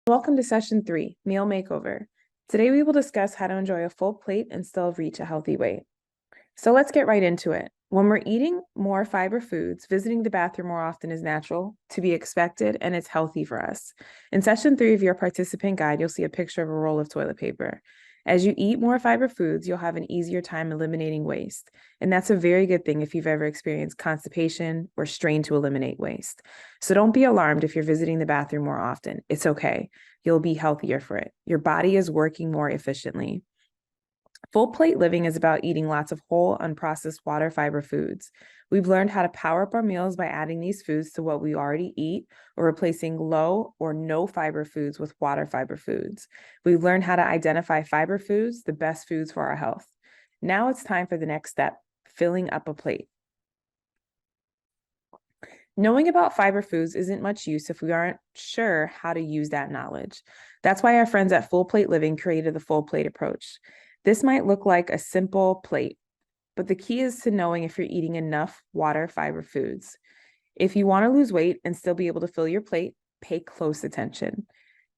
Welcome to session 3, meal makeover. Today we will discuss how to enjoy a full plate and still reach a healthy weight. So let's get right into it. When we're eating more fiber foods, visiting the bathroom more often is natural, to be expected, and it's healthy for us. In session 3 of your participant guide, you'll see a picture of a roll of toilet paper. As you eat more fiber foods, you'll have an easier time eliminating waste. And that's a very good thing if you've ever experienced constipation or strain to eliminate waste. So don't be alarmed if you're visiting the bathroom more often. It's okay. You'll be healthier for it. Your body is working more efficiently. Full plate living is about eating lots of whole, unprocessed water fiber foods. We've learned how to power up our meals by adding these foods to what we already eat or replacing low or no fiber foods with water fiber foods. We've learned how to identify fiber foods, the best foods for our health. Now it's time for the next step, filling up a plate. Knowing about fiber foods isn't much use if we aren't sure how to use that knowledge. That's why our friends at Full Plate Living created the full plate approach. This might look like a simple plate, but the key is to knowing if you're eating enough water fiber foods. If you want to lose weight and still be able to fill your plate, pay close attention.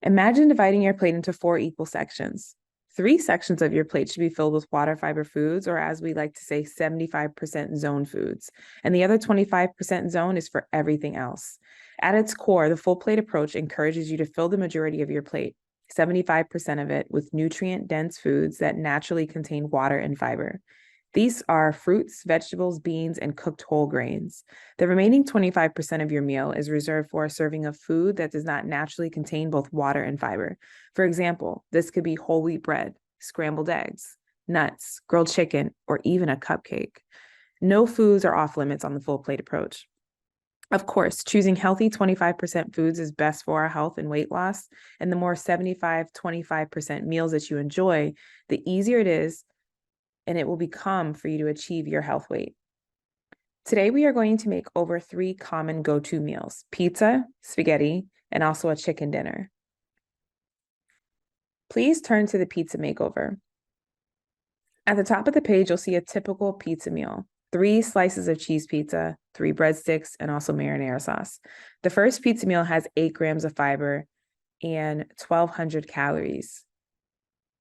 Imagine dividing your plate into 4 equal sections. 3 sections of your plate should be filled with water fiber foods, or as we like to say, 75% zone foods. And the other 25% zone is for everything else. At its core, the full plate approach encourages you to fill the majority of your plate, 75% of it, with nutrient-dense foods that naturally contain water and fiber. These are fruits, vegetables, beans, and cooked whole grains. The remaining 25% of your meal is reserved for a serving of food that does not naturally contain both water and fiber. For example, this could be whole wheat bread, scrambled eggs, nuts, grilled chicken, or even a cupcake. No foods are off limits on the full plate approach. Of course, choosing healthy 25% foods is best for our health and weight loss, and the more 75-25% meals that you enjoy, the easier it is and it will become for you to achieve your health weight. Today, we are going to make over 3 common go-to meals: pizza, spaghetti, and also a chicken dinner. Please turn to the pizza makeover. At the top of the page, you'll see a typical pizza meal: 3 slices of cheese pizza, 3 breadsticks, and also marinara sauce. The first pizza meal has 8 grams of fiber and 1,200 calories.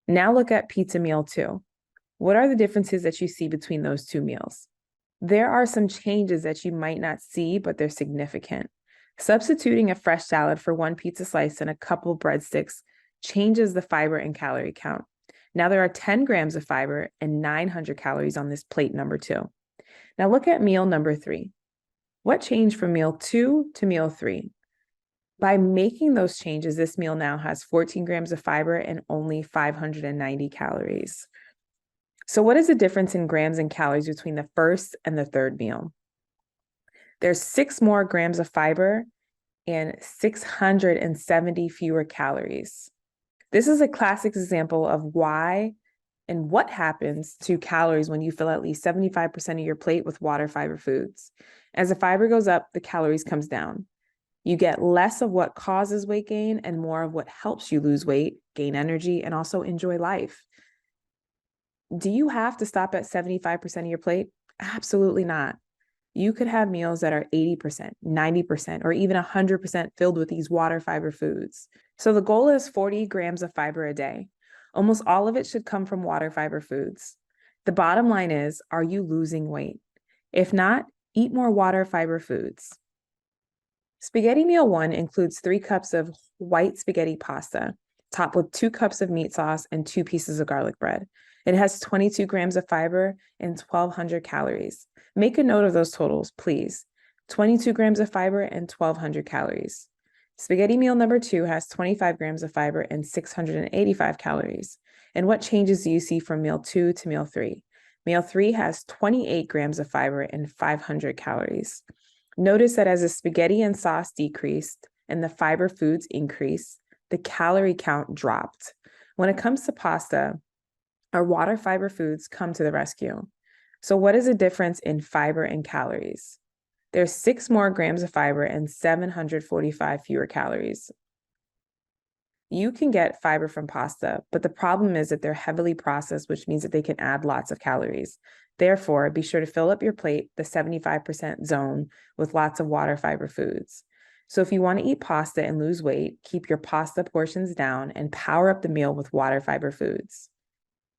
Now look at pizza meal 2. What are the differences that you see between those 2 meals? There are some changes that you might not see, but they're significant. Substituting a fresh salad for 1 pizza slice and a couple breadsticks changes the fiber and calorie count. Now there are 10 grams of fiber and 900 calories on this plate number 2. Now look at meal number 3. What changed from meal 2 to meal 3? By making those changes, this meal now has 14 grams of fiber and only 590 calories. So what is the difference in grams and calories between the first and the third meal? There's 6 more grams of fiber and 670 fewer calories. This is a classic example of why and what happens to calories when you fill at least 75% of your plate with water fiber foods. As the fiber goes up, the calories comes down. You get less of what causes weight gain and more of what helps you lose weight, gain energy, and also enjoy life. Do you have to stop at 75% of your plate? Absolutely not. You could have meals that are 80%, 90%, or even 100% filled with these water fiber foods. So the goal is 40 grams of fiber a day. Almost all of it should come from water fiber foods. The bottom line is, are you losing weight? If not, eat more water fiber foods. Spaghetti meal 1 includes 3 cups of white spaghetti pasta, topped with 2 cups of meat sauce and 2 pieces of garlic bread. It has 22 grams of fiber and 1,200 calories. Make a note of those totals, please. 22 grams of fiber and 1,200 calories. Spaghetti meal number 2 has 25 grams of fiber and 685 calories. And what changes do you see from meal 2 to meal 3? Meal 3 has 28 grams of fiber and 500 calories. Notice that as the spaghetti and sauce decreased and the fiber foods increased, the calorie count dropped. When it comes to pasta, our water fiber foods come to the rescue. So what is the difference in fiber and calories? There's 6 more grams of fiber and 745 fewer calories. You can get fiber from pasta, but the problem is that they're heavily processed, which means that they can add lots of calories. Therefore, be sure to fill up your plate, the 75% zone, with lots of water fiber foods. So if you want to eat pasta and lose weight, keep your pasta portions down and power up the meal with water fiber foods.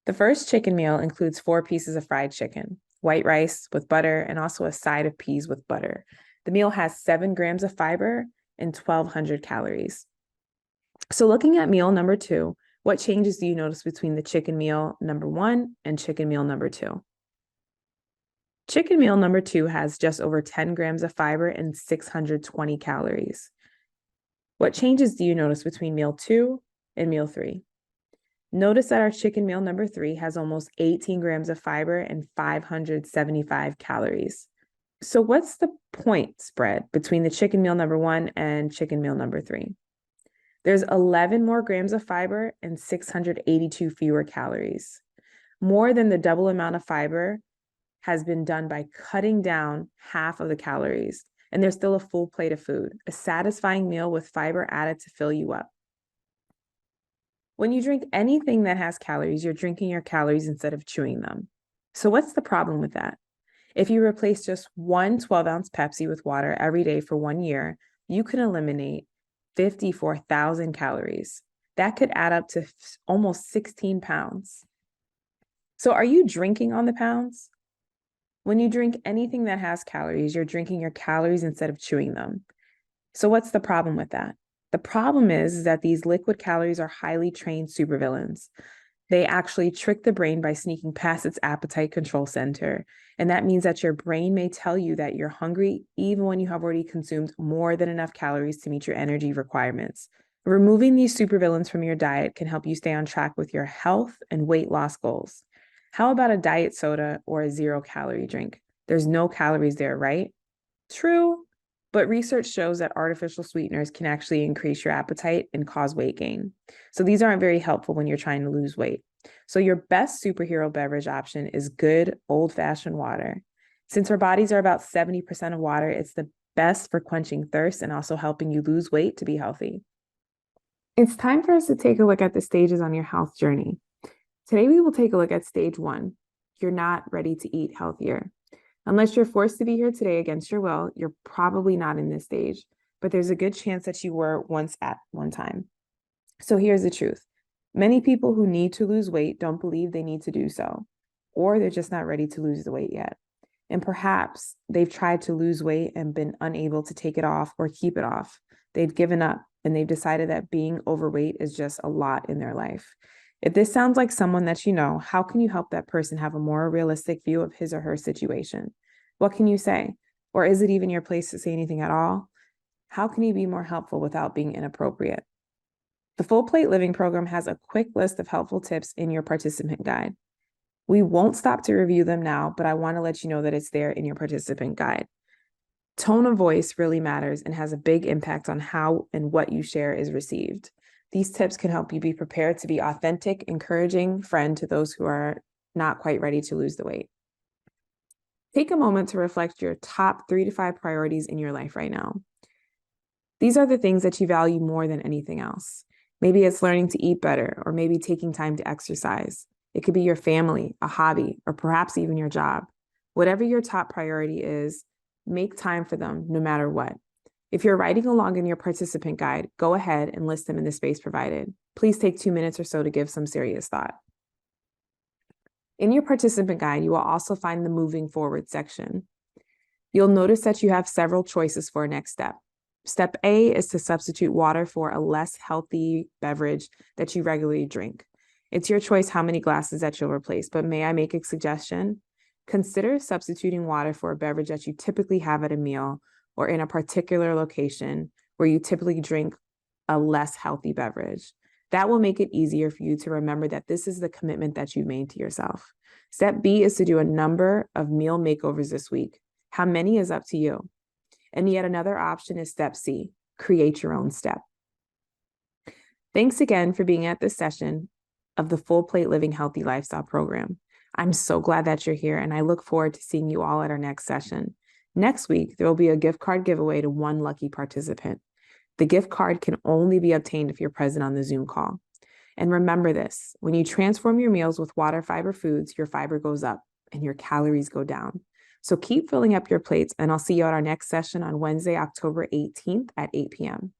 The first chicken meal includes 4 pieces of fried chicken, white rice with butter, and also a side of peas with butter. The meal has 7 grams of fiber and 1,200 calories. So looking at meal number 2, what changes do you notice between the chicken meal number 1 and chicken meal number 2? Chicken meal number 2 has just over 10 grams of fiber and 620 calories. What changes do you notice between meal 2 and meal 3? Notice that our chicken meal number 3 has almost 18 grams of fiber and 575 calories. So what's the point spread between the chicken meal number 1 and chicken meal number 3? There's 11 more grams of fiber and 682 fewer calories. More than the double amount of fiber has been done by cutting down half of the calories, and there's still a full plate of food, a satisfying meal with fiber added to fill you up. When you drink anything that has calories, you're drinking your calories instead of chewing them. So what's the problem with that? If you replace just one 12-ounce Pepsi with water every day for 1 year, you can eliminate 54,000 calories. That could add up to almost 16 pounds. So are you drinking on the pounds? When you drink anything that has calories, you're drinking your calories instead of chewing them. So what's the problem with that? The problem is that these liquid calories are highly trained supervillains. They actually trick the brain by sneaking past its appetite control center. And that means that your brain may tell you that you're hungry even when you have already consumed more than enough calories to meet your energy requirements. Removing these supervillains from your diet can help you stay on track with your health and weight loss goals. How about a diet soda or a 0-calorie drink? There's no calories there, right? True, but research shows that artificial sweeteners can actually increase your appetite and cause weight gain. So these aren't very helpful when you're trying to lose weight. So your best superhero beverage option is good old-fashioned water. Since our bodies are about 70% of water, it's the best for quenching thirst and also helping you lose weight to be healthy. It's time for us to take a look at the stages on your health journey. Today, we will take a look at stage 1. You're not ready to eat healthier. Unless you're forced to be here today against your will, you're probably not in this stage, but there's a good chance that you were once at one time. So here's the truth. Many people who need to lose weight don't believe they need to do so, or they're just not ready to lose the weight yet. And perhaps they've tried to lose weight and been unable to take it off or keep it off. They've given up and they've decided that being overweight is just a lot in their life. If this sounds like someone that you know, how can you help that person have a more realistic view of his or her situation? What can you say? Or is it even your place to say anything at all? How can you be more helpful without being inappropriate? The Full Plate Living Program has a quick list of helpful tips in your participant guide. We won't stop to review them now, but I want to let you know that it's there in your participant guide. Tone of voice really matters and has a big impact on how and what you share is received. These tips can help you be prepared to be authentic, encouraging friend to those who are not quite ready to lose the weight. Take a moment to reflect your top 3 to 5 priorities in your life right now. These are the things that you value more than anything else. Maybe it's learning to eat better, or maybe taking time to exercise. It could be your family, a hobby, or perhaps even your job. Whatever your top priority is, make time for them no matter what. If you're writing along in your participant guide, go ahead and list them in the space provided. Please take 2 minutes or so to give some serious thought. In your participant guide, you will also find the moving forward section. You'll notice that you have several choices for a next step. Step A is to substitute water for a less healthy beverage that you regularly drink. It's your choice how many glasses that you'll replace, but may I make a suggestion? Consider substituting water for a beverage that you typically have at a meal or in a particular location where you typically drink a less healthy beverage. That will make it easier for you to remember that this is the commitment that you've made to yourself. Step B is to do a number of meal makeovers this week. How many is up to you? And yet another option is step C, create your own step. Thanks again for being at this session of the Full Plate Living Healthy Lifestyle Program. I'm so glad that you're here, and I look forward to seeing you all at our next session. Next week, there will be a gift card giveaway to one lucky participant. The gift card can only be obtained if you're present on the Zoom call. And remember this, when you transform your meals with water fiber foods, your fiber goes up and your calories go down. So keep filling up your plates, and I'll see you at our next session on Wednesday, October 18th at 8 p.m.